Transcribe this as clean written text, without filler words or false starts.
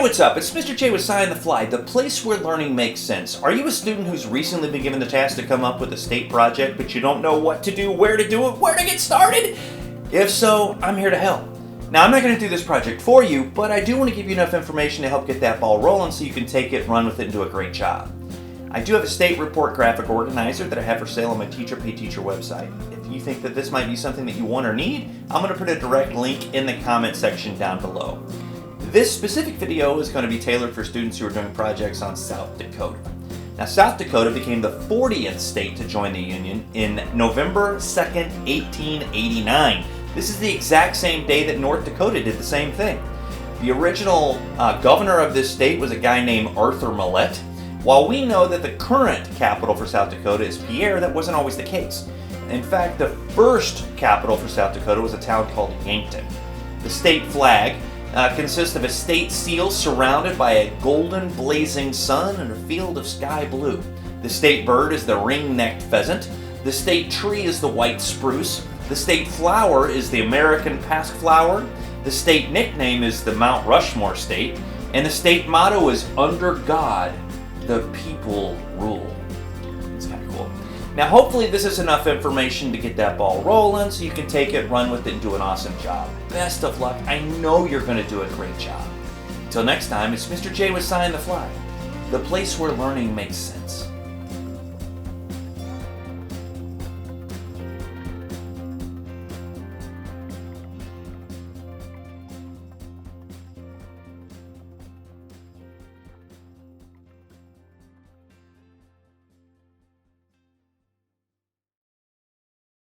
what's up? It's Mr. J with SciOnTheFLy, the place where learning makes sense. Are you a student who's recently been given the task to come up with a state project, but you don't know what to do, where to do it, where to get started? If so, I'm here to help. Now, I'm not going to do this project for you, but I do want to give you enough information to help get that ball rolling so you can take it, run with it, and do a great job. I do have a state report graphic organizer that I have for sale on my Teacher Pay Teacher website. If you think that this might be something that you want or need, I'm going to put a direct link in the comment section down below. This specific video is going to be tailored for students who are doing projects on South Dakota. Now, South Dakota became the 40th state to join the Union in November 2nd, 1889. This is the exact same day that North Dakota did the same thing. The original governor of this state was a guy named Arthur Millett. While we know that the current capital for South Dakota is Pierre, that wasn't always the case. In fact, the first capital for South Dakota was a town called Yankton. The state flag consists of a state seal surrounded by a golden blazing sun and a field of sky blue. The state bird is the ring-necked pheasant. The state tree is the white spruce. The state flower is the American pasquiflower. The state nickname is the Mount Rushmore State. And the state motto is, "Under God, the people rule." It's kind of cool. Now, hopefully this is enough information to get that ball rolling so you can take it, run with it, and do an awesome job. Best of luck. I know you're going to do a great job. Until next time, it's Mr. J with SciOnTheFLy, the place where learning makes sense.